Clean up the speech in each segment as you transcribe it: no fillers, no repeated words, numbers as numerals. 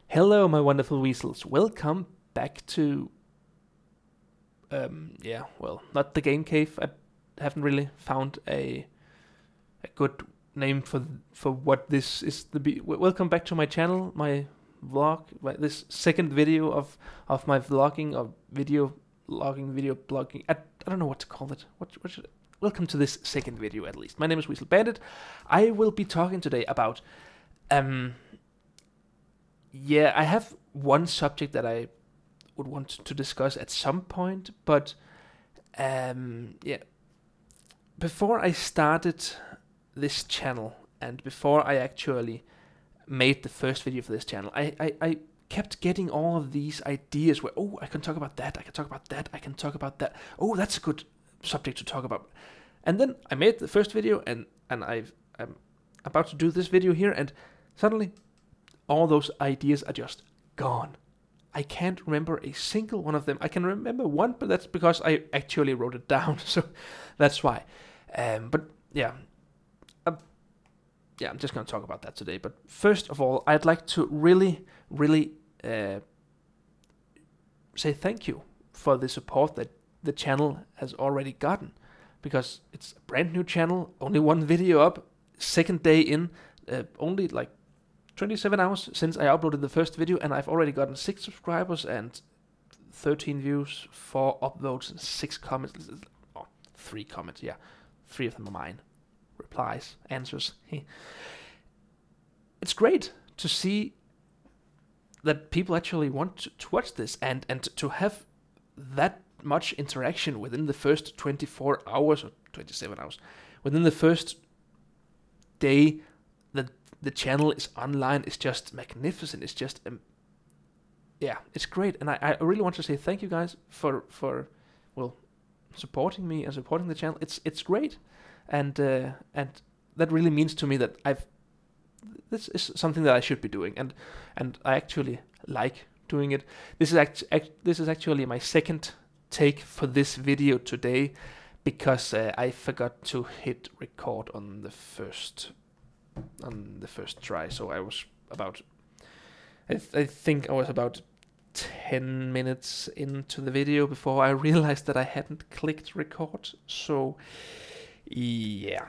Hello, my wonderful weasels. Welcome back to, not the Game Cave. I haven't really found a good name for what this is. Welcome back to my channel, my vlog, this second video of my vlogging or video logging, video blogging. I don't know what to call it. What should? Welcome to this second video, at least. My name is Weasel Bandit. I will be talking today about I have one subject that I would want to discuss at some point, but before I started this channel and before I actually made the first video for this channel, I kept getting all of these ideas where, oh, I can talk about that, I can talk about that, I can talk about that. Oh, that's a good subject to talk about. And then I made the first video and I'm about to do this video here, and suddenly all those ideas are just gone. I can't remember a single one of them. I can remember one, but that's because I actually wrote it down, so that's why. I'm just going to talk about that today. But first of all, I'd like to really say thank you for the support that the channel has already gotten, because it's a brand new channel, only one video up, second day in, only like 27 hours since I uploaded the first video, and I've already gotten 6 subscribers and 13 views, 4 upvotes, and 6 comments. Oh, 3 comments, yeah. 3 of them are mine. Replies, answers. It's great to see that people actually want to watch this and to have that much interaction within the first 24 hours or 27 hours. Within the first day that the channel is online is just magnificent. It's just it's great, and I really want to say thank you guys for supporting me and supporting the channel. It's great, and that really means to me that this is something that I should be doing, and I actually like doing it. This is actually my second take for this video today, because I forgot to hit record on the first try. So I was about, I think I was about 10 minutes into the video before I realized that I hadn't clicked record. So yeah,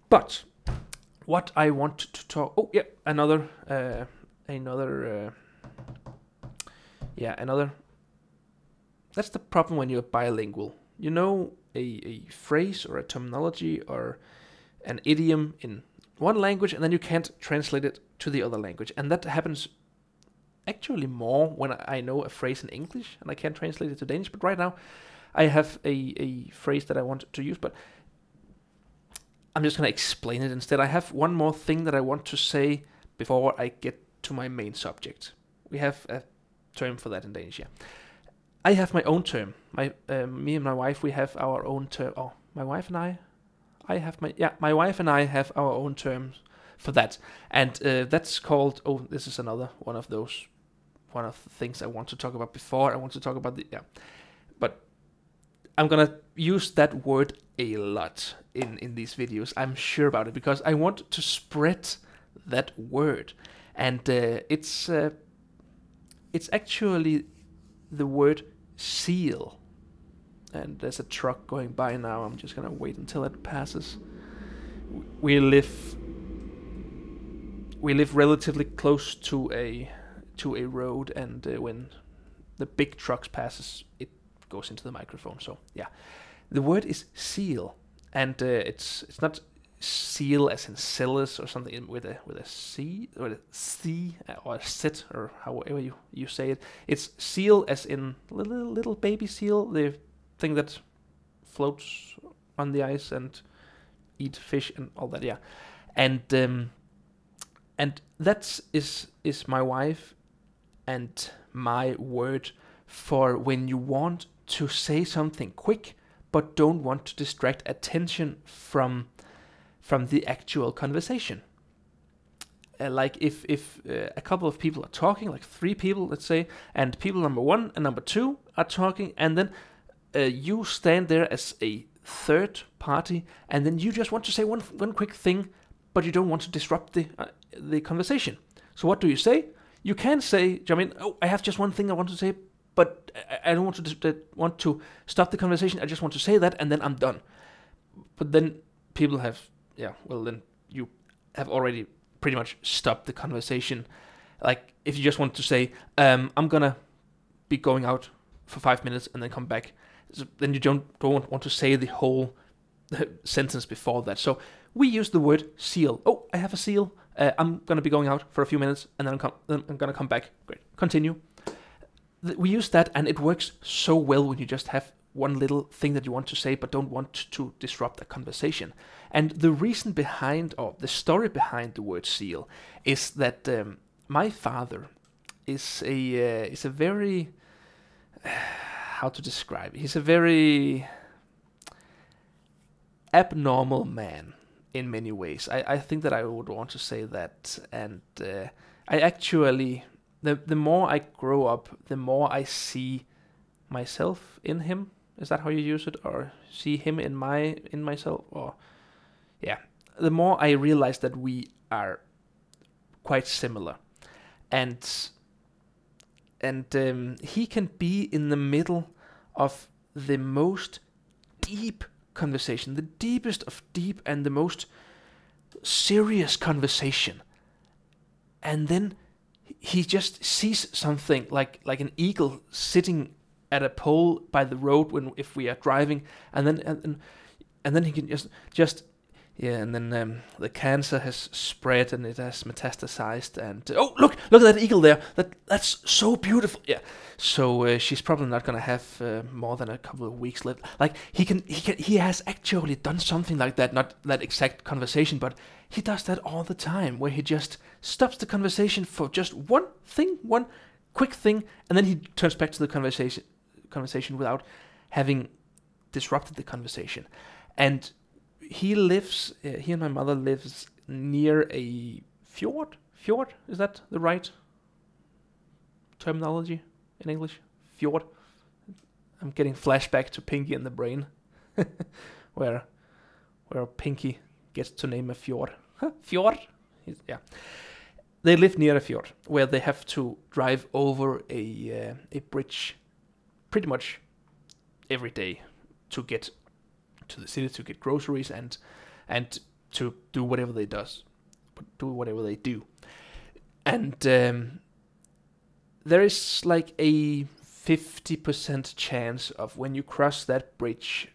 but what I want to talk, another, that's the problem when you're bilingual. You know a phrase or a terminology or an idiom in one language, and then you can't translate it to the other language. And that happens actually more when I know a phrase in English and I can't translate it to Danish. But right now I have a phrase that I want to use, but I'm just going to explain it instead. I have one more thing that I want to say before I get to my main subject. We have a term for that in Danish, yeah. I have my own term. Me and my wife, we have our own term. Oh, my wife and my wife and I have our own terms for that, and that's called. Oh, this is another one of the things I want to talk about before I want to talk about but I'm gonna use that word a lot in these videos. I'm sure about it, because I want to spread that word, and it's actually the word seal. And there's a truck going by now. I'm just gonna wait until it passes. We live relatively close to a road, and when the big trucks passes, it goes into the microphone. So yeah, the word is seal, and it's not seal as in Celis or something with a C or a C or a sit or however you say it. It's seal as in little baby seal, the thing that floats on the ice and eat fish and all that, yeah. And that is my wife and my word for when you want to say something quick but don't want to distract attention from the actual conversation. Like if a couple of people are talking, like 3 people, let's say, and people number 1 and number 2 are talking, and then you stand there as a third party, and then you just want to say one quick thing, but you don't want to disrupt the conversation. So what do? you can say, I mean, oh, I have just one thing I want to say, but I don't want to stop the conversation. I just want to say that, and then I'm done. But then people have, then you have already pretty much stopped the conversation. Like, if you just want to say, I'm gonna be going out for 5 minutes and then come back, so then you don't want to say the whole sentence before that. So we use the word seal. Oh, I have a seal. I'm gonna be going out for a few minutes and then I'm gonna come back. Great. Continue. We use that, and it works so well when you just have one little thing that you want to say but don't want to disrupt the conversation. And the reason behind, or the story behind the word seal, is that my father is a very how to describe it? He's a very abnormal man in many ways. I think that I would want to say that, and I actually, the more I grow up, the more I see myself in him. Is that how you use it? Or see him in myself? Or yeah, the more I realize that we are quite similar, and he can be in the middle of the most deep conversation, the deepest of deep and the most serious conversation, and then he just sees something like an eagle sitting at a pole by the road if we are driving, and then he can just and then the cancer has spread and it has metastasized, and oh, look at that eagle there, that's so beautiful. Yeah, so she's probably not gonna have more than a couple of weeks left. Like he has actually done something like that, not that exact conversation, but he does that all the time, where he just stops the conversation for just one quick thing, and then he turns back to the conversation without having disrupted the conversation. And he and my mother lives near a fjord. Fjord, is that the right terminology in English? Fjord. I'm getting flashback to Pinky and the Brain, where Pinky gets to name a fjord. Fjord? Yeah. They live near a fjord where they have to drive over a bridge pretty much every day to get to the city to get groceries and to do whatever they do. And there is like a 50% chance of when you cross that bridge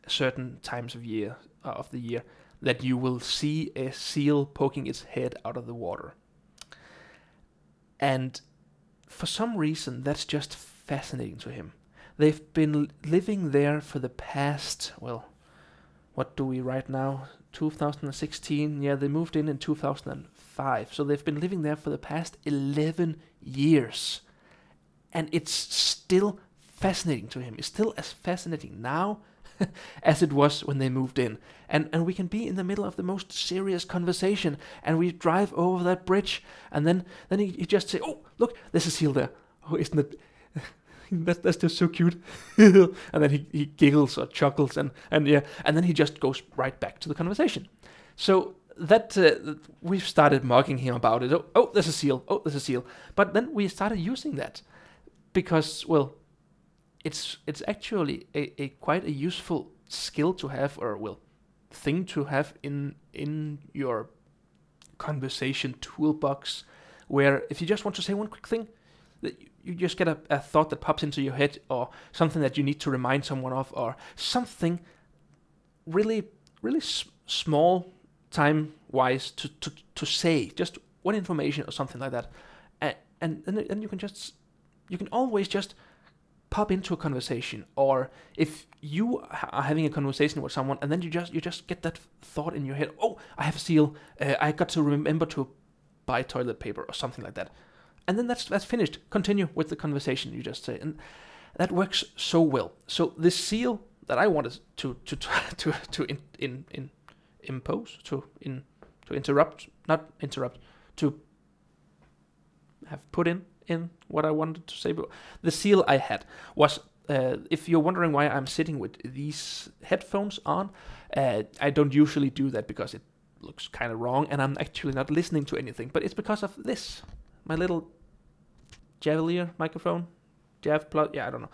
certain times of the year that you will see a seal poking its head out of the water. And for some reason that's just fascinating to him. They've been living there for the past, what do we right now? 2016? Yeah, they moved in 2005. So they've been living there for the past 11 years. And it's still fascinating to him. It's still as fascinating now as it was when they moved in. And we can be in the middle of the most serious conversation, and we drive over that bridge, and then he just say, oh, look, there's a seal there. Oh, isn't it... That's just so cute. And then he giggles or chuckles and then he just goes right back to the conversation. So that we've started mocking him about it. Oh, there's a seal. Oh, there's a seal. But then we started using that because, it's actually a quite a useful skill to have, or thing to have in your conversation toolbox, where if you just want to say one quick thing, you just get a thought that pops into your head, or something that you need to remind someone of, or something really, really small time-wise to say, just one information or something like that, and then you can always just pop into a conversation. Or if you are having a conversation with someone, and then you just get that thought in your head, oh, I have a seal, I got to remember to buy toilet paper or something like that. And then that's finished. Continue with the conversation, you just say, and that works so well. So this seal that I wanted to have put in what I wanted to say. But the seal I had was, if you're wondering why I'm sitting with these headphones on, I don't usually do that because it looks kind of wrong, and I'm actually not listening to anything. But it's because of this, my little Javelier microphone, Jav Plus. Yeah, I don't know.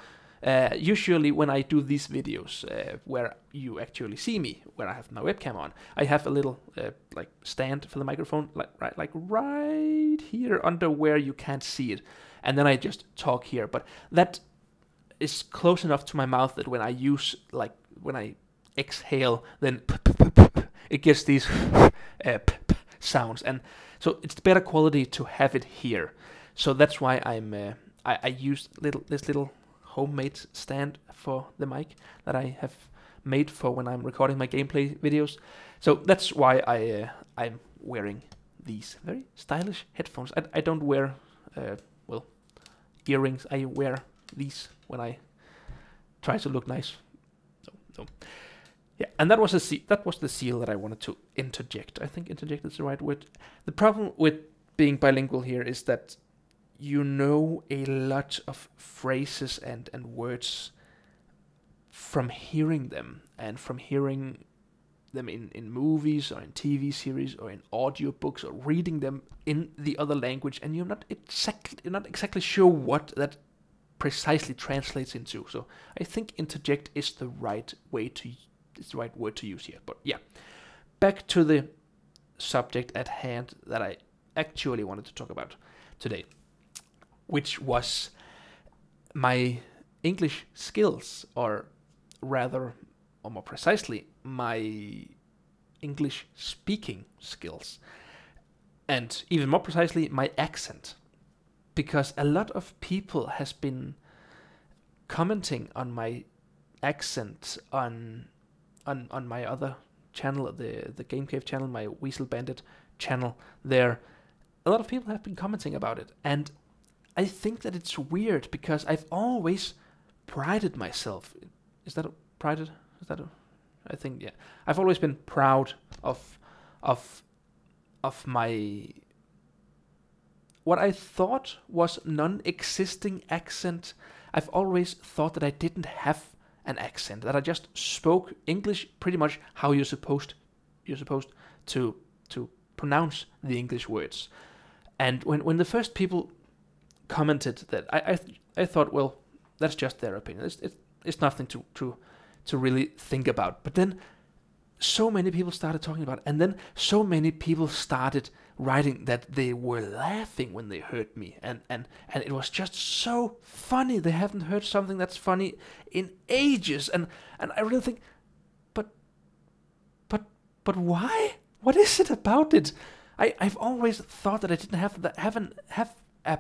Usually when I do these videos where you actually see me, where I have my webcam on, I have a little like stand for the microphone, like right here under where you can't see it, and then I just talk here. But that is close enough to my mouth that when I exhale, then it gets these sounds, and so it's better quality to have it here. So that's why I use this little homemade stand for the mic that I have made for when I'm recording my gameplay videos. So that's why I'm wearing these very stylish headphones. I don't wear earrings. I wear these when I try to look nice. No. Yeah, and that was the seal that I wanted to interject. I think interject is the right word. The problem with being bilingual here is that you know a lot of phrases and words from hearing them, and from hearing them in movies or in TV series or in audiobooks, or reading them in the other language, and you're not exactly sure what that precisely translates into. So I think interject is the right word to use here. But yeah, back to the subject at hand that I actually wanted to talk about today, which was my English skills, or rather, or more precisely, my English speaking skills, and even more precisely, my accent. Because a lot of people has been commenting on my accent on my other channel, the Game Cave channel, my Weasel Bandit channel there. A lot of people have been commenting about it, and I think that it's weird because I've always prided myself. Is that prided? I think, yeah. I've always been proud of my what I thought was non-existing accent. I've always thought that I didn't have an accent, that I just spoke English pretty much how you're supposed to pronounce the English words. And when the first people commented that, I thought, well, that's just their opinion. It's nothing to really think about. But then so many people started talking about it, and then so many people started writing that they were laughing when they heard me, and it was just so funny. They haven't heard something that's funny in ages, and I really think, but why? What is it about it? I've always thought that I didn't have a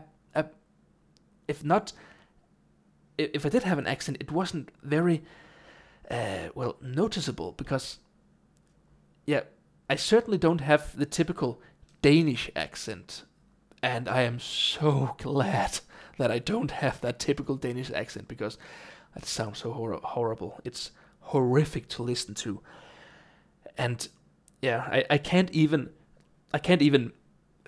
if I did have an accent, it wasn't very noticeable, because yeah, I certainly don't have the typical Danish accent, and I am so glad that I don't have that typical Danish accent, because that sounds so horrible. It's horrific to listen to, and yeah, I can't even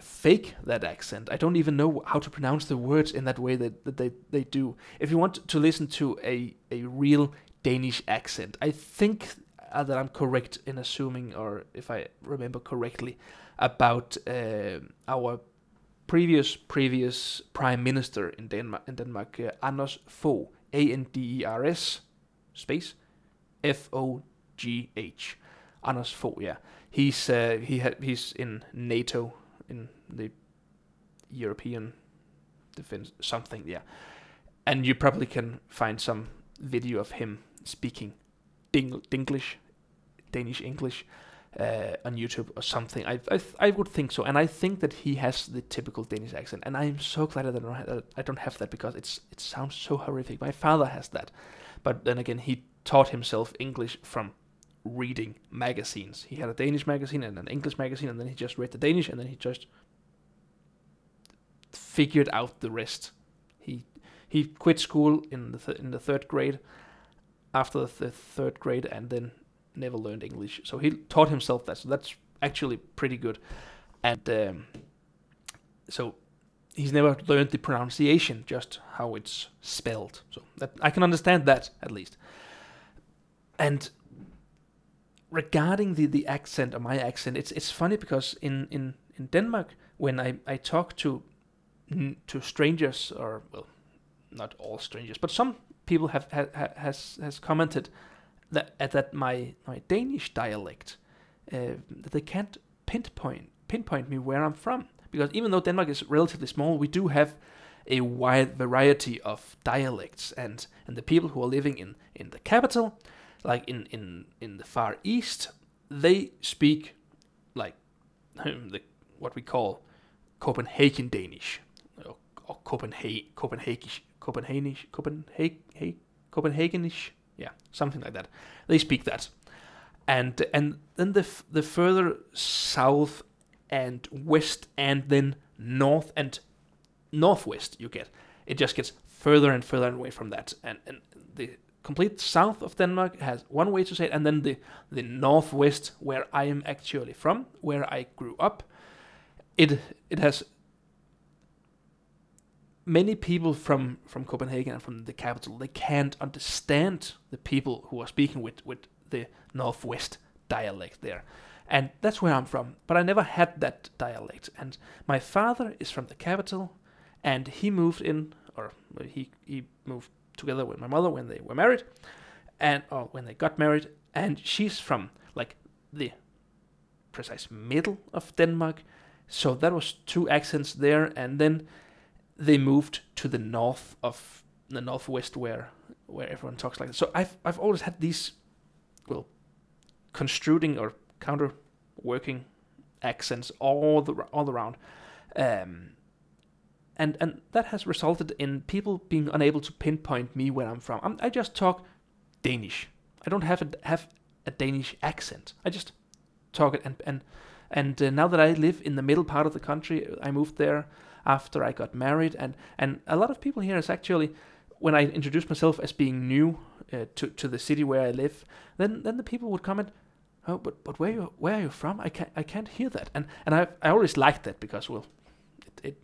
fake that accent. I don't even know how to pronounce the words in that way that they do. If you want to listen to a real Danish accent, I think that I'm correct in assuming, or if I remember correctly, about our previous prime minister in Denmark, Anders Fogh, Anders space Fogh, Anders Fogh. Yeah, he's in NATO, in the European Defense something. Yeah, and you probably can find some video of him speaking Danish English on YouTube or something. I would think so, and I think that he has the typical Danish accent, and I am so glad that I don't have that, because it sounds so horrific. My father has that, but then again, he taught himself English from reading magazines. He had a Danish magazine and an English magazine, and then he just read the Danish, and then he just figured out the rest. He quit school in the third grade, after the third grade, and then never learned English. So he taught himself that. So that's actually pretty good. And so he's never learned the pronunciation, just how it's spelled. So that I can understand that, at least. And regarding the accent, or my accent, it's funny, because in Denmark, when I talk to to strangers, or well, not all strangers, but some people has commented that my Danish dialect, that they can't pinpoint me where I'm from, because even though Denmark is relatively small, we do have a wide variety of dialects, and the people who are living in the capital, like in the Far East, they speak like what we call Copenhagen Danish, or Copenhagenish, yeah, something like that. They speak that, and then the further south and west, and then north and northwest you get, it just gets further and further away from that, and the complete south of Denmark has one way to say it, and then the northwest, where I am actually from, where I grew up, it has many people from Copenhagen and from the capital. They can't understand the people who are speaking with the northwest dialect there, and that's where I'm from. But I never had that dialect, and my father is from the capital, and he moved in, or he moved together with my mother when they were married, or when they got married, and she's from like the precise middle of Denmark, so that was two accents there, and then they moved to the northwest where everyone talks like that. So I've always had these, well, construing or counter working accents all around, and that has resulted in people being unable to pinpoint me where I'm from. I just talk Danish. I don't have a Danish accent. I just talk it, and now that I live in the middle part of the country, I moved there after I got married, and a lot of people here is actually, when I introduce myself as being new to the city where I live, then the people would comment, "Oh, but where are you from? I can't hear that." And I always liked that, because, well, it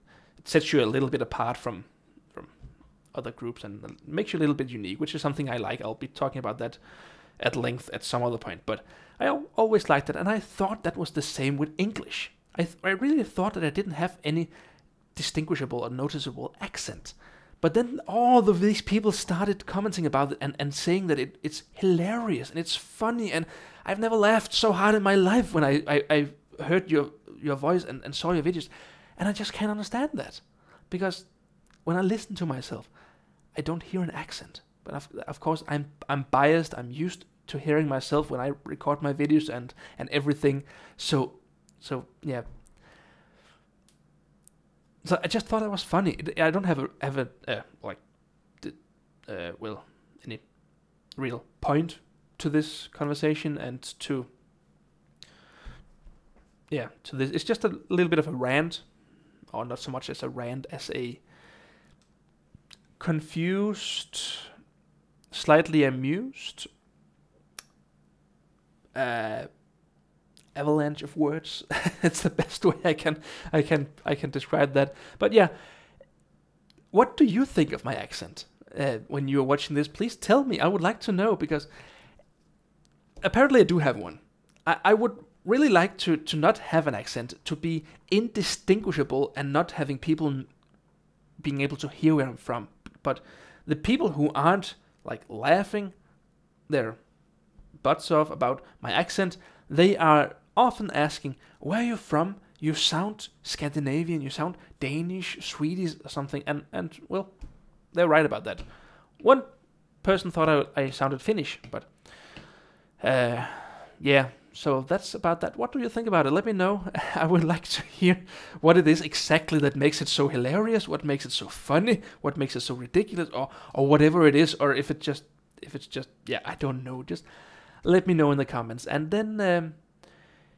sets you a little bit apart from other groups and makes you a little bit unique, which is something I like. I'll be talking about that at length at some other point, but I always liked it, and I thought that was the same with English. I really thought that I didn't have any distinguishable or noticeable accent. But then all of these people started commenting about it and saying that it's hilarious and it's funny, and I've never laughed so hard in my life when I heard your voice and saw your videos, and I just can't understand that, because when I listen to myself, I don't hear an accent. But of course I'm biased. I'm used to hearing myself when I record my videos and everything. So yeah. So I just thought it was funny. I don't have any real point to this conversation and to this. It's just a little bit of a rant, or not so much as a rant as a confused, slightly amused avalanche of words. It's the best way I can describe that. But yeah, what do you think of my accent when you're watching this? Please tell me. I would like to know, because apparently I do have one. I would really like to not have an accent, to be indistinguishable and not having people being able to hear where I'm from. But the people who aren't like laughing their butts off about my accent, they are often asking, "Where are you from? You sound Scandinavian, you sound Danish, Swedish or something." And well, they're right about that. One person thought I sounded Finnish, but yeah, so that's about that. What do you think about it? Let me know. I would like to hear what it is exactly that makes it so hilarious, what makes it so funny, what makes it so ridiculous, or whatever it is, or if it's just yeah, I don't know. Just let me know in the comments, and then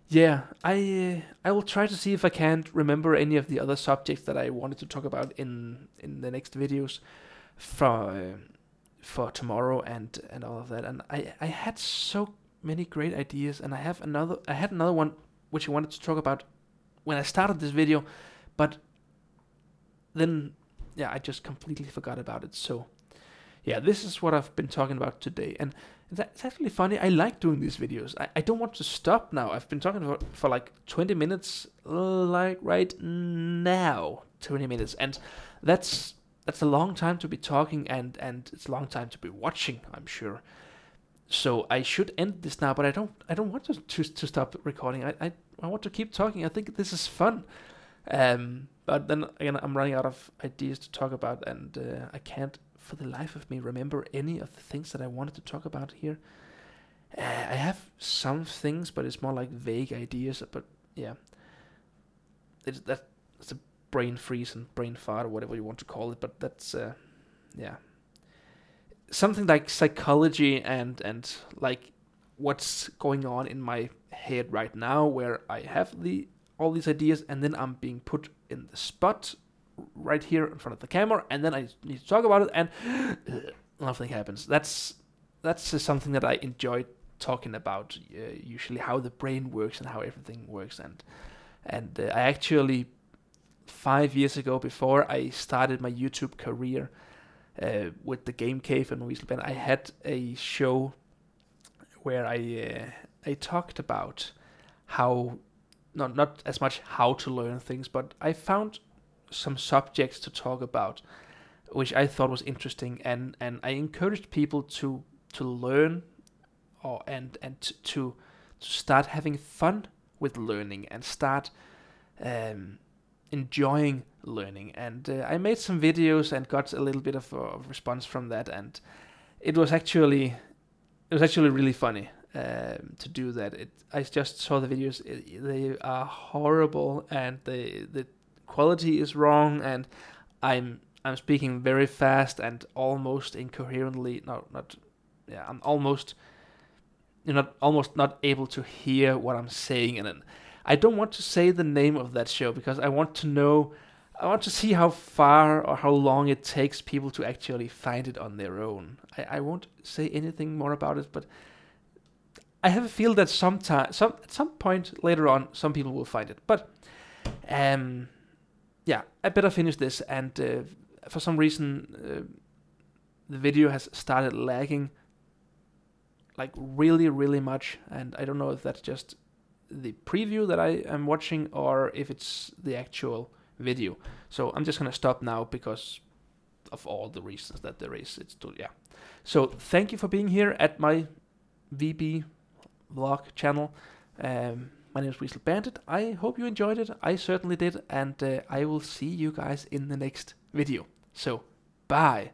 yeah, I will try to see if I can't remember any of the other subjects that I wanted to talk about in the next videos for tomorrow and all of that. And I had so many great ideas, and I had another one which I wanted to talk about when I started this video, but then yeah, I just completely forgot about it. So yeah, this is what I've been talking about today, and it's actually funny. I like doing these videos. I don't want to stop now. I've been talking for like 20 minutes, like right now, 20 minutes, and that's a long time to be talking, and it's a long time to be watching, I'm sure. So I should end this now, but I don't want to stop recording. I want to keep talking. I think this is fun. But then again, I'm running out of ideas to talk about, and I can't for the life of me remember any of the things that I wanted to talk about here. I have some things, but it's more like vague ideas. But yeah, it's a brain freeze and brain fart or whatever you want to call it. But that's yeah, something like psychology and like what's going on in my head right now, where I have all these ideas, and then I'm being put in the spot right here in front of the camera, and then I need to talk about it, and nothing happens. That's something that I enjoy talking about, usually how the brain works and how everything works. And I actually 5 years ago, before I started my YouTube career with the Game Cave and Weasel Band, I had a show where I talked about how not as much how to learn things, but I found some subjects to talk about which I thought was interesting, and I encouraged people to learn and to start having fun with learning and start enjoying learning. And I made some videos and got a little bit of a response from that, and it was actually really funny to do that. I just saw the videos. They are horrible, and the quality is wrong, and I'm speaking very fast and almost incoherently. I'm almost not able to hear what I'm saying, and I don't want to say the name of that show because I want to see how far or how long it takes people to actually find it on their own. I won't say anything more about it, but I have a feel that at some point later on, some people will find it. But yeah, I better finish this. And for some reason, the video has started lagging like really, really much. And I don't know if that's just the preview that I am watching or if it's the actual video. So I'm just gonna stop now because of all the reasons that there is. So thank you for being here at my VB vlog channel. My name is Weasel Bandit. I hope you enjoyed it. I certainly did, and I will see you guys in the next video. So bye.